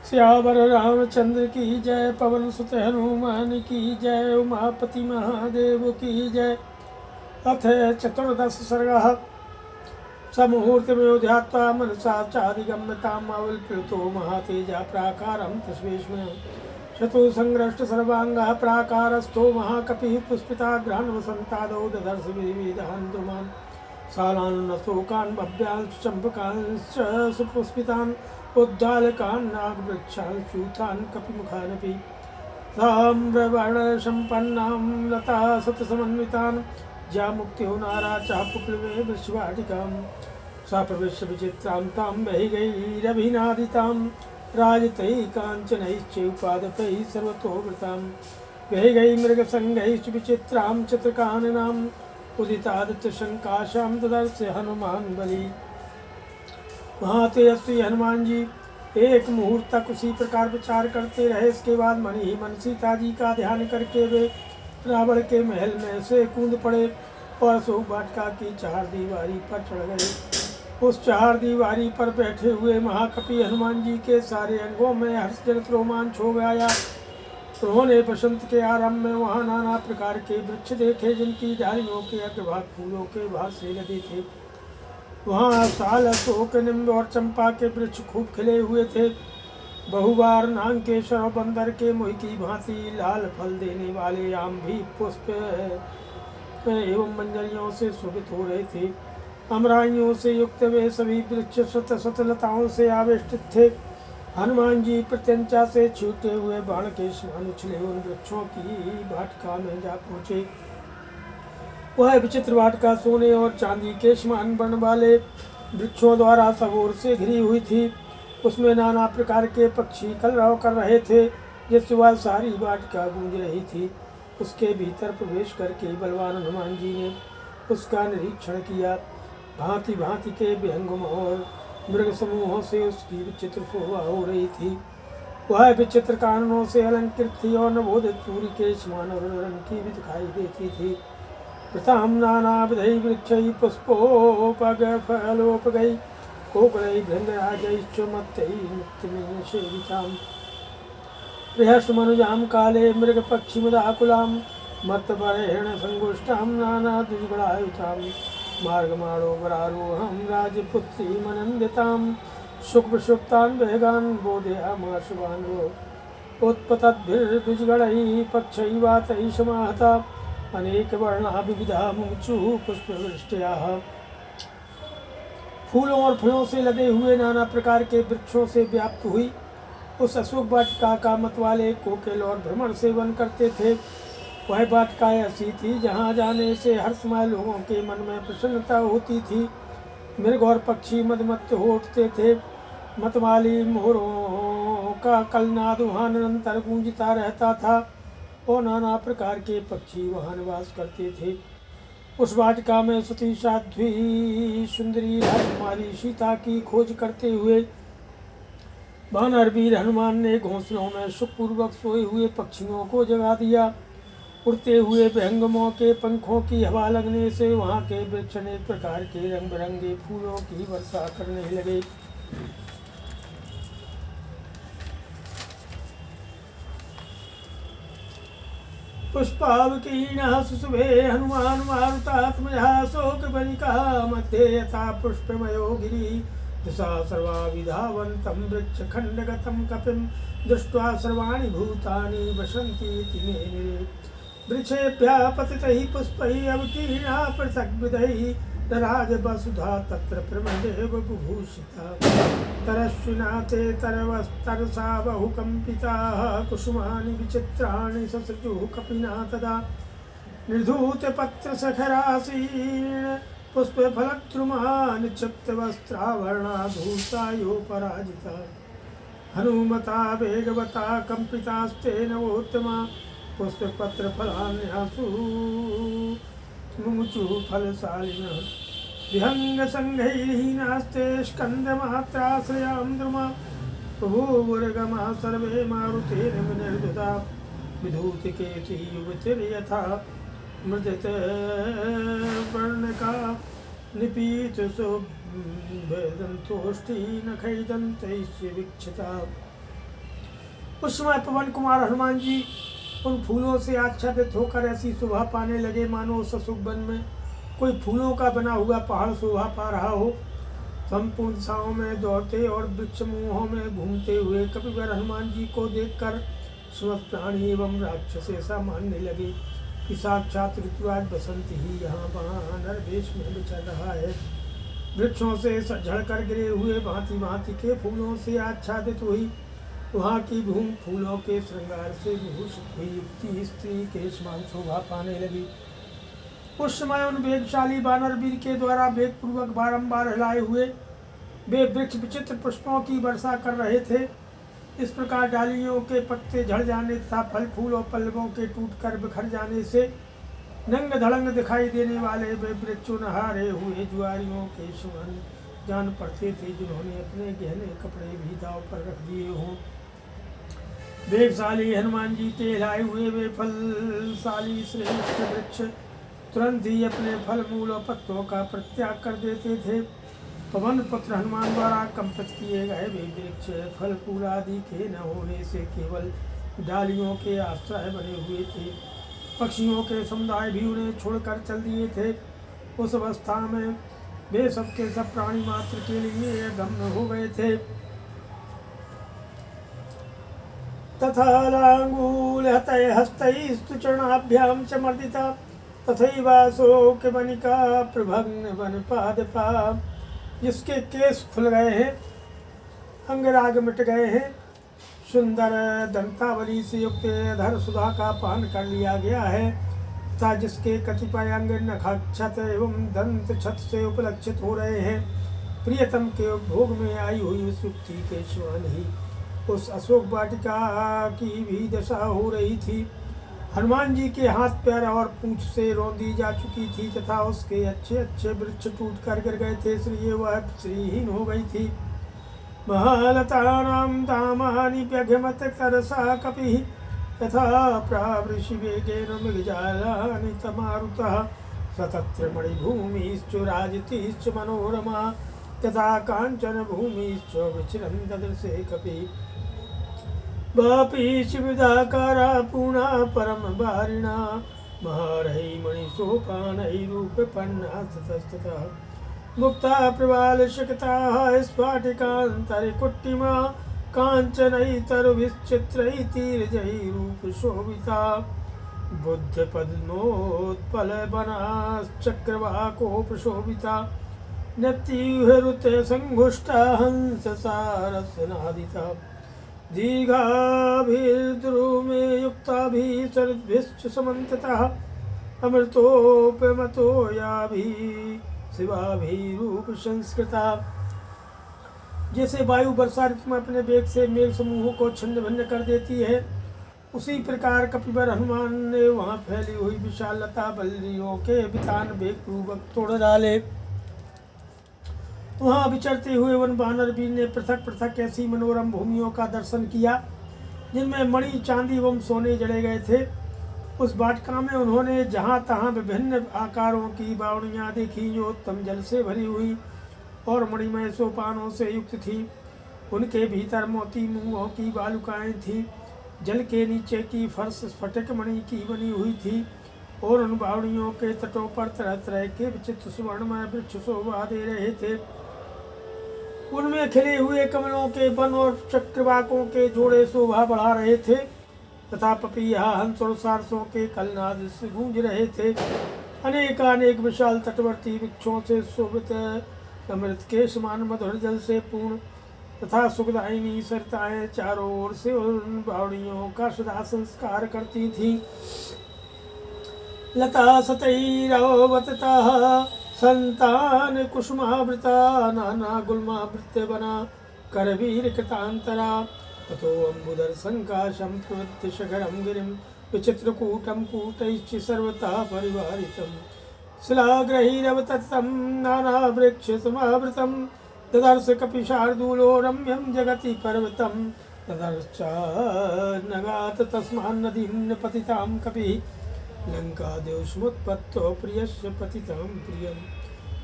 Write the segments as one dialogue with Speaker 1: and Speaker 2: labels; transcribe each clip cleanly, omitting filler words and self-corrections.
Speaker 1: सियावर रामचंद्र की जय, पवन सुत हनुमान की जय, उमापति महादेव की जय। अथ चतुर्दश सर्गः। समुहूर्तमेव ध्यात्वा मनसा चाधिगम्यताम् आवल्प्लुतो महातेजा प्राकारं तस्मै शतुसंग्रष्ट सर्वांगः प्राकारस्थो महाकपिः पुष्पिताग्रहान् वसन्तादौ ददर्श विविधान् द्रुमान् सालान्नशोकान् भव्यांश्च चम्पकांश्च सुपुष्पितान् उद्दालकान् नागवृक्षान् च्यूतान् कपिमुखानपि ताम्रवर्णसम्पन्नां लता सतसमन्वितान् ज्यामुक्त्यो नारा चापुक्लवे वृषवाटिकां सा प्रविश्य विचित्रां तां वैगैरभिनादितां राजतैः काञ्चनैश्चैपादपैः सर्वतोवृतां वैगै मृगसङ्गैश्च विचित्रां चित्रकाननाम् उदितादित्यशङ्काशां ददर्श हनुमान बलि। वहाँ तेजस्वी हनुमान जी एक मुहूर्त तक उसी प्रकार विचार करते रहे। इसके बाद मन ही मन सीता जी का ध्यान करके वे रावण के महल में से कूद पड़े और अशोक वाटिका की चार दीवारी पर चढ़ गए। उस चार दीवारी पर बैठे हुए महाकपि हनुमान जी के सारे अंगों में हर्षजनित रोमांच हो गया। उन्होंने बसंत के आरंभ में वहाँ नाना प्रकार के वृक्ष देखे, जिनकी डालियों के अग्रभाग फूलों के भार से लगे थे। वहाँ साल, अशोक, निम्ब और चंपा के वृक्ष खूब खिले हुए थे। बहुबार नागकेशर और बंदर के मुँह की भांति लाल फल देने वाले आम भी पुष्प एवं मंजरियों से शोभित हो रहे थे। अमराइयों से युक्त वे सभी वृक्ष सतलताओं से आवेष्टित थे। हनुमान जी प्रत्यंचा से छूटे हुए बाण के समान उछले उन वृक्षों की वाटिका में जा पहुँचे। वह विचित्र वाटिका सोने और चांदी के समान वर्ण वाले वृक्षों द्वारा सब ओर से घिरी हुई थी। उसमें नाना प्रकार के पक्षी कलरव कर रहे थे, जिससे वह सारी वाटिका गूंज रही थी। उसके भीतर प्रवेश करके बलवान हनुमान जी ने उसका निरीक्षण किया। भांति भांति के विहंगम और मृग समूहों से उसकी विचित्र शोभा हो रही थी। वह विचित्र काननों से अलंकृत थी और नवोदित सूर्य के समान और रंग की भी दिखाई देती थी। प्रथम नाना विधि वृक्षै पुष्पोपगफलोपगै कोकलै भृंगराजैश्च मत्तै नित्यमेव सेवितां बृहस्मनुजां काले मृगपक्षिमदाकुलां मत्तपरेण संगुष्टां नाना दुष्गुणायुतां मार्गमाणोपरारोहं राजपुत्री मनन्दितां शुक्प्रसुप्तान् वेगान् बोधयामास शुभान्वो उत्पतद्भिर्द्विजगणैः पक्षैवातैः समाहता अनेकवर्णा विविधा मुमुचुः पुष्पवृष्ट्याः। फूलों और फलों से लदे हुए नाना प्रकार के वृक्षों से व्याप्त हुई उस अशोक वाटिका का मतवाले कोकिल और भ्रमण सेवन करते थे। वह वाटिका ऐसी थी जहाँ जाने से हर समय लोगों के मन में प्रसन्नता होती थी। मृग और पक्षी मदमत्त हो उठते थे। मतवाली मोरों का कलनाद वहाँ निरंतर गूंजता रहता था और नाना प्रकार के पक्षी वहाँ निवास करते थे। उस वाटिका में सती साध्वी सुंदरी राजकुमारी सीता की खोज करते हुए वानर वीर हनुमान ने घोंसलों में सुखपूर्वक सोए हुए पक्षियों को जगा दिया। उड़ते हुए विहंगमों के पंखों की हवा लगने से वहाँ के वृक्ष अनेक प्रकार के रंग बिरंगे फूलों की वर्षा करने लगे। पुष्पावकीर्णः सुशुभे हनुमान मारुतात्मजः शोकवनिकः मध्ये यथा पुष्पमयो गिरिः दिशा सर्वा विधावन्तं वृक्षखण्डगतं कपिं दृष्ट्वा सर्वाणि भूतानि वसन्ति इति मे निरे। वृक्षेभ्यः पतितैः पुष्पैः अवकीर्णा पृथग्विधैः राजवसुधा तत्र प्रमदेव बुभूषिता तरस्विना ते तरवस्तरसा बहुकम्पिताः कुसुमानि विचित्राणि ससृजुः कपिना तदा निर्धूतपत्रशखरासीर्ण पुष्पफलद्रुमान् क्षिप्तवस्त्राभरणाधूतायोपराजिता हनुमता वेगवता कम्पितास्तेन वोत्तमा पुष्पपत्रफलान्यासु मुमुचुः फलशालिनः विहंगसंघैर्हीनास्ते स्कन्दमात्राश्रयां द्रुमा बभूवुर्गमाः सर्वे मारुतेन विनिर्दुता विधूतिकेशी युवतिर्यथा मृदितवर्णका निपीतशोभेदन्तोष्ठी नखैदन्तैश्च वीक्षिता उस समय पवन कुमार हनुमान जी उन फूलों से आच्छादित होकर ऐसी शोभा पाने लगे मानो ससुख वन में कोई फूलों का बना हुआ पहाड़ शोभा पा रहा हो। संपूर्ण दिशाओं में दौड़ते और वृक्ष समूहों में घूमते हुए कपिवर हनुमान जी को देखकर समस्त प्राणी एवं राक्षस ऐसा मानने लगे कि साक्षात ऋतुराज बसंत ही यहाँ वहाँ नरवेश में विचर रहा है। वृक्षों से झड़कर गिरे हुए भांति भांति के फूलों से आच्छादित हुई वहाँ की भूमि फूलों के श्रृंगार से विभूषित हुई युक्ति स्त्री के समान शोभा पाने लगी। उस समय उन वेगशाली बानर वीर के द्वारा वेगपूर्वक बारंबार हिलाए हुए वे वृक्ष विचित्र पुष्पों की वर्षा कर रहे थे। इस प्रकार डालियों के पत्ते झड़ जाने तथा फल फूल और पल्लवों के टूटकर बिखर जाने से नंग धड़ंग दिखाई देने वाले वे वृक्ष नहारे हुए जुआरियों के समान जान पड़ते थे जिन्होंने अपने गहने कपड़े भी दाव पर रख दिए हों। वेगशाली हनुमान जी के हिलाए हुए वे फलशाली श्रेष्ठ वृक्ष तुरंत ही अपने फल मूल और पत्तों का परित्याग कर देते थे। पवन पुत्र हनुमान द्वारा कंपित किए गए वे वृक्ष फल फूल आदि के न होने से केवल डालियों के आश्रय बने हुए थे। पक्षियों के समुदाय भी उन्हें छोड़कर चल दिए थे। उस अवस्था में वे सबके सब प्राणी मात्र के लिए गम्य हो गए थे। तथा लांगूल हतय हस्तैस्तु चरणाभ्याम च मर्दिता तथैवाशोकमणिका प्रभग्न वन पादपा। जिसके केस खुल गए हैं, अंगराग मिट गए हैं, सुंदर दंतावली से युक्त धर सुधा का पान कर लिया गया है तथा जिसके कतिपय अंग नखक्षत एवं दंत छत से उपलक्षित हो रहे हैं, प्रियतम के भोग में आई हुई उस युक्ति के समान ही उस अशोक वाटिका की भी दशा हो रही थी। हनुमान जी के हाथ पैर और पूंछ से रौंदी जा चुकी थी तथा उसके अच्छे अच्छे वृक्ष टूट कर गिर गए थे, इसलिए वह श्रीहीन हो गई थी। महालतानां दामानि व्यघमत तरसा कपिः यथा प्रावृषि वेगेन मृगजालानि तमारुतः सतत्र मणिभूमिश्च राजतीश्च मनोरमा तथा कांचन भूमिश्च विचरन् ददृशे कपिः। वापीश विदाकारा पूर्णा परम बारिणा महारही मणिसोपानैः रूपपन्ना ततस्ततः मुक्ता प्रवाल शक्ताः स्फाटिकान्तरिकुट्टिमा काञ्चनैः तरुभिश्चित्रैः तीर्जैः रूपशोभिता बुद्धपद्मोत्पलवनाश्चक्रवाकोपशोभिता नत्युहरुते संघुष्टा हंससारस्वनादिता दीर्घाभिर्द्रुमे युक्ताभिः शरद्भिश्च समन्ततः अमृतोपमतो याभिः शिवाभिः रूप संस्कृता। जैसे वायु वर्षा ऋतु में अपने वेग से मेघ समूहों को छिन्न भिन्न कर देती है, उसी प्रकार कपिवर हनुमान ने वहाँ फैली हुई विशाल लता बल्लियों के वितान वेग पूर्वक तोड़ डाले। वहाँ विचरते हुए वन वानर वीर ने पृथक पृथक ऐसी मनोरम भूमियों का दर्शन किया जिनमें मणि चांदी एवं सोने जड़े गए थे। उस वाटिका में उन्होंने जहाँ तहाँ विभिन्न आकारों की बावड़ियाँ देखी जो उत्तम जल से भरी हुई और मणिमय सोपानों से युक्त थी। उनके भीतर मोती मूंगों की बालुकाएँ थीं। जल के नीचे की फर्श स्फटिक मणि की बनी हुई थी और उन बावड़ियों के तटों पर तरह तरह के विचित्र सुवर्णमय वृक्ष शोभा दे रहे थे। उनमें खिले हुए कमलों के वन और चक्रवाकों के जोड़े शोभा बढ़ा रहे थे तथा पपीहा हंस और सारसों के कलनाद से गूंज रहे थे। अनेकानेक विशाल तटवर्ती वृक्षों से शोभित अमृत के समान मधुर जल से पूर्ण तथा सुखदायिनी सरिताएं चारों ओर से उन बावड़ियों का सदा संस्कार करती थी। लता सतैरवतता संतान कुसुमावृता नाना गुल्मावृत्य बना करवीर कृतांतरा ततो अम्बुदर संकाशं प्रवृत्ति शिखरं गिरिं विचित्रकूटं कूटैश्च सर्वतः परिवारितं शिलाग्रहिरवततं नानावृक्षसमावृतं ददर्श कपिशार्दूलो रम्यं जगति पर्वतं ददर्शान्नगात् तस्मान्नदीं निपतितां कपिः लङ्कादेशमुत्पत्तो प्रियस्य पतितं प्रियं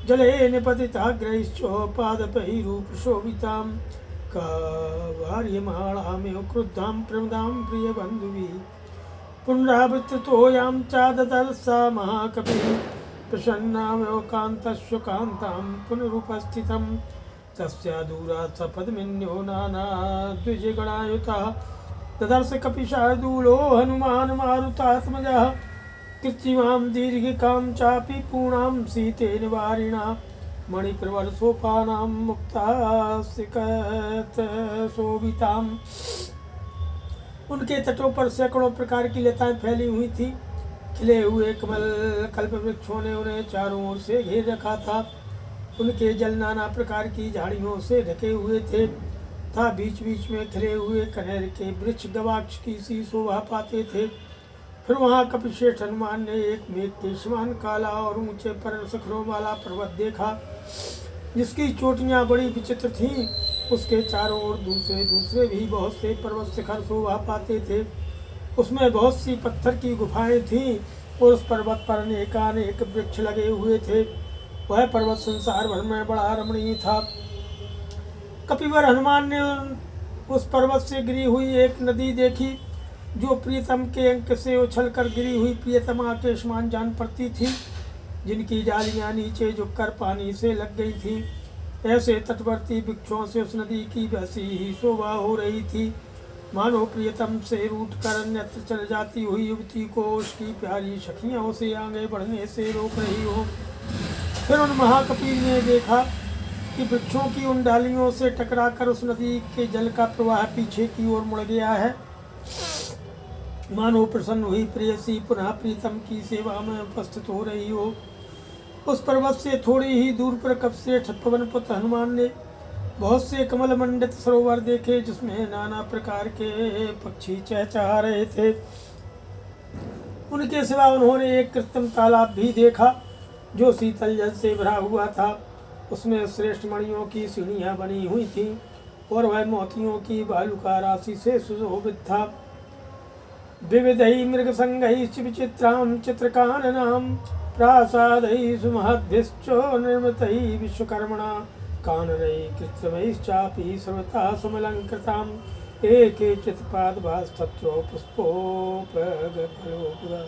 Speaker 1: जले निपतिताग्रैश्च पादपैः रूपशोभितां कार्यमाणामेव क्रुद्धां प्रमदां प्रियबन्धुभिः पुनरावृत्ततोयां चाददर्शा महाकविः प्रसन्नामेव कान्तस्वकान्तां पुनरुपस्थितं तस्या दूरात् सपद्मिन्यो नानाद्विजगणायुतः ददर्श कपिशार्दूलो हनुमान् मारुतात्मजः कृत्रिमां दीर्घिकां चापि पूर्णां सीतेन वारिणा मणिप्रवरसोपानां मुक्तासिकतशोभिताम्। उनके तटों पर सैकड़ों प्रकार की लताएं फैली हुई थी। खिले हुए कमल कल्प वृक्षों ने उन्हें चारों ओर से घेर रखा था। उनके जल नाना प्रकार की झाड़ियों से ढके हुए थे था बीच बीच में खिले हुए कनेर के वृक्ष गवाक्ष की सी शोभा पाते थे। फिर वहाँ कपिश्रेष्ठ हनुमान ने एक मेघ के समान काला और ऊंचे पर शिखरों वाला पर्वत देखा, जिसकी चोटियाँ बड़ी विचित्र थीं। उसके चारों ओर दूसरे दूसरे भी बहुत से पर्वत शिखर शोभा पाते थे। उसमें बहुत सी पत्थर की गुफाएं थीं और उस पर्वत पर अनेकानेक वृक्ष लगे हुए थे। वह पर्वत संसार भर में बड़ा रमणीय था। कपिवर हनुमान ने उस पर्वत से गिरी हुई एक नदी देखी, जो प्रियतम के अंक से उछलकर गिरी हुई प्रियतमा के समान जान पड़ती थी, जिनकी डालियां नीचे झुककर पानी से लग गई थी। ऐसे तटवर्ती वृक्षों से उस नदी की वैसी ही शोभा हो रही थी, मानो प्रियतम से रूठकर अन्यत्र चल जाती हुई युवती को उसकी प्यारी सखियां उसे आगे बढ़ने से रोक रही हो। फिर उन महाकपि ने देखा कि वृक्षों की उन डालियों से टकराकर उस नदी के जल का प्रवाह पीछे की ओर मुड़ गया है, मानो प्रसन्न हुई प्रेयसी पुनः प्रीतम की सेवा में उपस्थित हो रही हो। उस पर्वत से थोड़ी ही दूर पर कपिश्रेष्ठ पवनपुत्र हनुमान ने बहुत से कमल मंडित सरोवर देखे, जिसमें नाना प्रकार के पक्षी चहचहा रहे थे। उनके सिवा उन्होंने एक कृत्रिम तालाब भी देखा, जो शीतल जल से भरा हुआ था। उसमें श्रेष्ठ मणियों की सीढ़ियाँ बनी हुई थीं और वह मोतियों की बालुका राशि से सुशोभित था। विविधैः मृगसंगैश्च विचित्रां चित्रकाननां प्रासादैः सुमहद्भिश्च निर्मितैः विश्वकर्मणा काननैः कृत्रिमैश्चापि सर्वथा समलङ्कृताम् एके चित्पादभास्तत्रो पुष्पोपगफलोपगा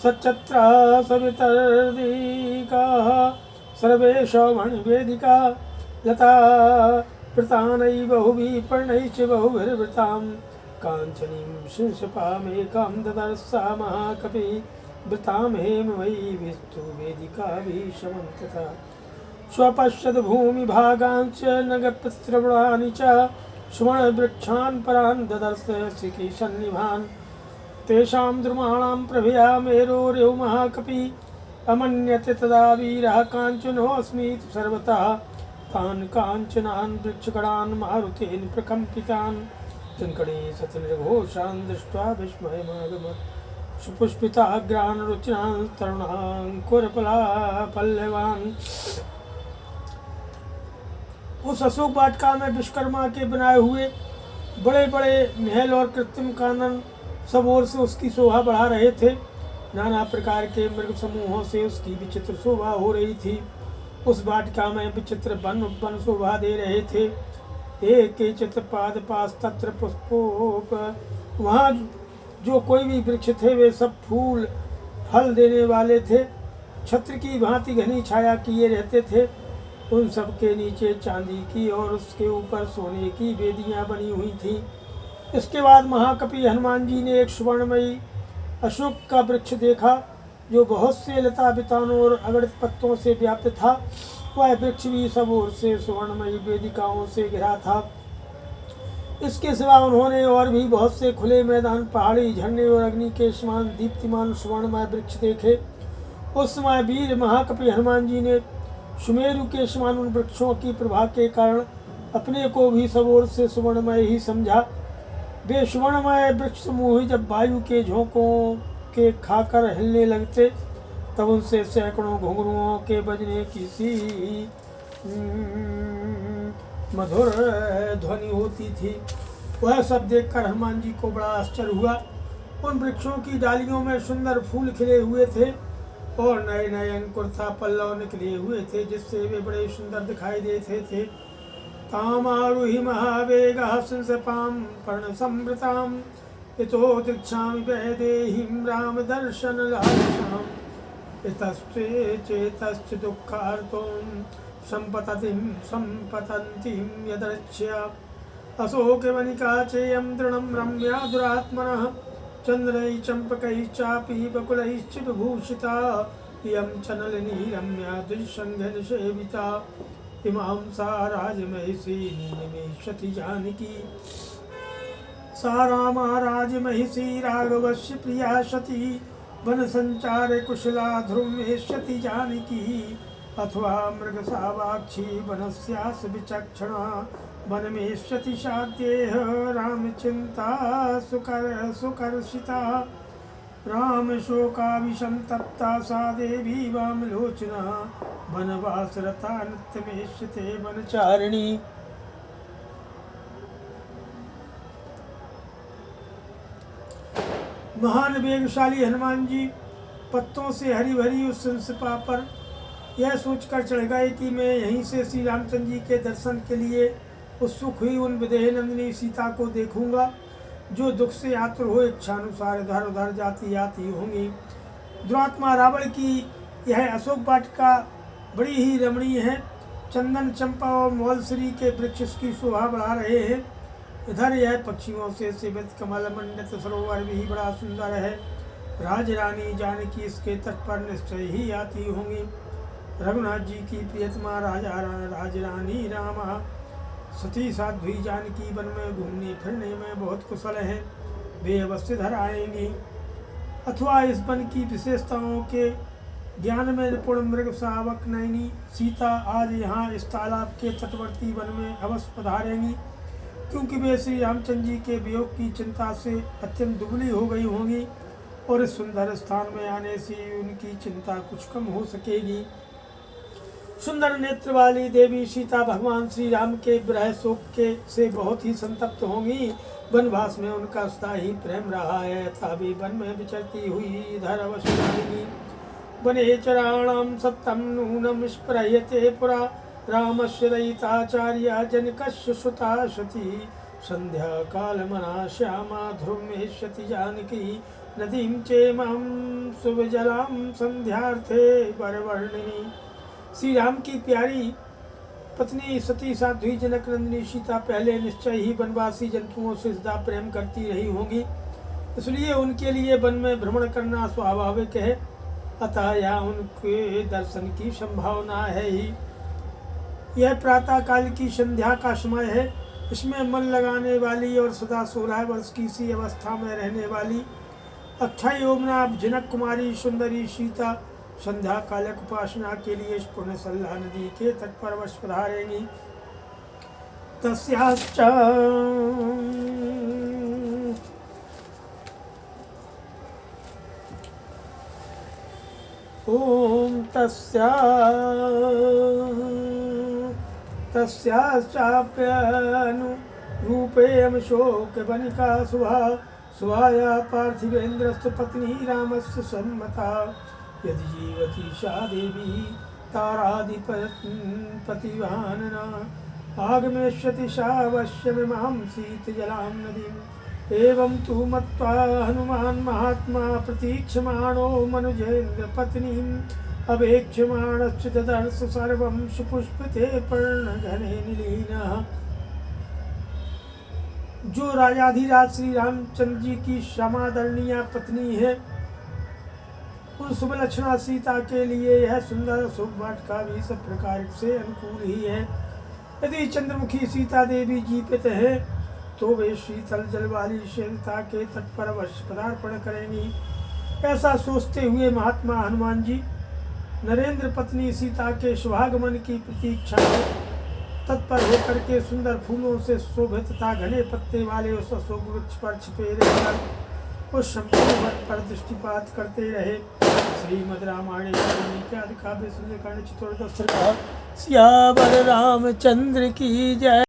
Speaker 1: सच्चत्रा सवितर्दिकाः सर्वे शोभणवेदिका लता वृतानैः बहुभिः पर्णैश्च बहुभिर्वृतां काञ्चनीं शीर्षपामेकां ददर्शा महाकपिः वृतां हेममयी विस्तुवेदिकाभिः समन्तता स्वपश्यद् भूमिभागांश्च नगरप्रस्रवणानि च सुवर्णवृक्षान् परान् ददर्श श्रीकेशन्निभान् तेषां द्रुमाणां प्रभया मेरोर्यो महाकपिः अमन्यते तदा वीरः काञ्चनोऽस्मीति सर्वतः तान् काञ्चनान् वृक्षगणान् मारुतेन प्रकम्पितान् किङ्कणी सतनिर्घोषान् दृष्ट्वा विस्मयमागमत् सुपुष्पिताग्रान् रुचिरान् तरुणाङ्कुरपल्लवान्। उस अशोक वाटिका में विश्वकर्मा के बनाए हुए बड़े बड़े महल और कृत्रिम कानन सब ओर से उसकी शोभा बढ़ा रहे थे। नाना प्रकार के मृग समूहों से उसकी विचित्र शोभा हो रही थी। उस वाटिका में विचित्र वन शोभा दे रहे थे। एक चित्रपाद पास तत्र पुष्पोप, वहाँ जो कोई भी वृक्ष थे वे सब फूल फल देने वाले थे, छत्र की भांति घनी छाया किए रहते थे। उन सब के नीचे चांदी की और उसके ऊपर सोने की वेदियाँ बनी हुई थीं। इसके बाद महाकपि हनुमान जी ने एक सुवर्णमयी अशोक का वृक्ष देखा, जो बहुत से लता वितानों और अगणित पत्तों से व्याप्त था। वह वृक्ष भी सब ओर से सुवर्णमयी वेदिकाओं से घिरा था। इसके सिवा उन्होंने और भी बहुत से खुले मैदान, पहाड़ी, झरने और अग्नि के समान दीप्तिमान सुवर्णमय वृक्ष देखे। उस समय वीर महाकपि हनुमान जी ने सुमेरु के समान उन वृक्षों की प्रभा के कारण अपने को भी सब ओर से सुवर्णमय ही समझा। वे सुवर्णमय वृक्ष समूह जब वायु के झोंकों के खाकर हिलने लगते, तब उनसे सैकड़ों घुंघरुओं के बजने की सी मधुर ध्वनि होती थी। वह सब देखकर हनुमान जी को बड़ा आश्चर्य हुआ। उन वृक्षों की डालियों में सुंदर फूल खिले हुए थे और नए नए अंकुर था पल्लव निकले हुए थे, जिससे वे बड़े सुंदर दिखाई देते थे। तामारुहि महावेगः संसपां पर्णसंवृताम् इतो दीक्षामि वैदेहीं रामदर्शनलालसाम् इतस्ते चेतश्च दुःखार्तों सम्पतन्तीं यदृच्छया अशोकवनिका चेयं दृढं रम्या दुरात्मनः चन्द्रैः चम्पकैश्चापि बकुलैश्च विभूषिता इयं च नलिनी रम्या द्विजसङ्घनिसेविता इमां सा राजमहिषी निमेषति जानकी सा रामा राजमहिषी राघवस्य प्रिया सती वनसञ्चारे कुशला ध्रुवेष्यति जानकी अथवा मृगसावाक्षी वनस्यास्य विचक्षणा वनमेष्यति साध्येह रामचिन्ता सुकर्षिता रामशोकाविसंतप्ता सा देवी वामलोचना वनवासरता नित्यमेष्यते वनचारिणी। महान वेगशाली हनुमान जी पत्तों से हरी भरी उस संसपा पर यह सोचकर चढ़ गए कि मैं यहीं से श्री रामचंद्र जी के दर्शन के लिए उत्सुक हुई उन विदेह नंदिनी सीता को देखूंगा, जो दुख से आतुर हो इच्छानुसार इधर उधर जाती आती होंगी। दुरात्मा रावण की यह अशोक वाटिका बड़ी ही रमणीय है। चंदन, चंपा और मौलश्री के वृक्ष इसकी शोभा बढ़ा रहे हैं। इधर यह पक्षियों से सेवित कमल मंडित सरोवर भी बड़ा सुंदर है। राजरानी जानकी इसके तट पर निश्चय ही आती होंगी। रघुनाथ जी की प्रियतमा राजरानी रामा सती साध्वी जानकी वन में घूमने फिरने में बहुत कुशल है, वे अवश्य इधर आएंगी। अथवा इस वन की विशेषताओं के ज्ञान में निपुण मृग शावक नयनी सीता आज यहाँ इस तालाब के तटवर्ती वन में अवश्य पधारेंगी, क्योंकि वे श्री रामचंद्र जी के वियोग की चिंता से अत्यंत दुबली हो गई होंगी और इस सुंदर स्थान में आने से उनकी चिंता कुछ कम हो सकेगी। सुंदर नेत्र वाली देवी सीता भगवान श्री राम के विरह शोक के से बहुत ही संतप्त होंगी। वनवास में उनका सदा ही प्रेम रहा है, तभी वन में विचरती हुई इधर अवश्य आएगी। वने चराणां सत्तं नूनं स्पृह्यते पुरा रामस्य दयिताचार्या जनकस्य सुता सती संध्या कालमना श्यामा ध्रुवेष्यति जानकी नदीं चेमां सुविजलां संध्यार्थे वरवर्णिनी। श्री राम की प्यारी पत्नी सती साध्वी जनक नंदिनी सीता पहले निश्चय ही वनवासी जंतुओं से सदा प्रेम करती रही होंगी, इसलिए उनके लिए वन में भ्रमण करना स्वाभाविक है। अतः यहाँ उनके दर्शन की संभावना है ही। यह प्रातः काल की संध्या का समय है। इसमें मन लगाने वाली और सदा 16 वर्ष की सी अवस्था में रहने वाली अक्षय यौवना जनक कुमारी सुंदरी सीता संध्या कालक उपासना के लिए इस पुण्य सल्ला नदी के तट पर अवश्य पधारेंगी। तस्याश्च ओम तस्याश्चाप्यनुरूपेयं शोकवनिका शुभा शुभाया पार्थिवेन्द्रस्तु पत्नी रामस्य सम्मता यदि जीवती सा देवी तारादिपतिवानना आगमेष्यति सावश्यमिमां शीतजलां नदीम्। एवं तु मत्वा हनुमान् महात्मा प्रतीक्षमाणो मनुजेन्द्र पत्नीम् अवेक्ष्यमाणश्च ददर्श सर्वं सुपुष्पिते पर्णघने निलीनः। जो राजाधिराज श्री रामचंद्र जी की समादरणीय पत्नी है, उन सुबलक्षणा सीता के लिए यह सुंदर अशोक वाटिका भी सब प्रकार से अनुकूल ही है। यदि चंद्रमुखी सीता देवी जीवित है तो वे शीतल जल वाली शीलता के तट पर अवश्य पदार्पण करेंगी। ऐसा सोचते हुए महात्मा हनुमान जी नरेंद्र पत्नी सीता के शुभागमन की प्रतीक्षा में तत्पर होकर के सुंदर फूलों से शोभित तथा घने पत्ते वाले उस अशोक वृक्ष पर छिपे रहकर उस संपूर्ण वन पर दृष्टिपात करते रहे। श्रीमद् रामायण काव्य सुंदरकांड चतुर्दश सर्ग। सियावर रामचंद्र की जय।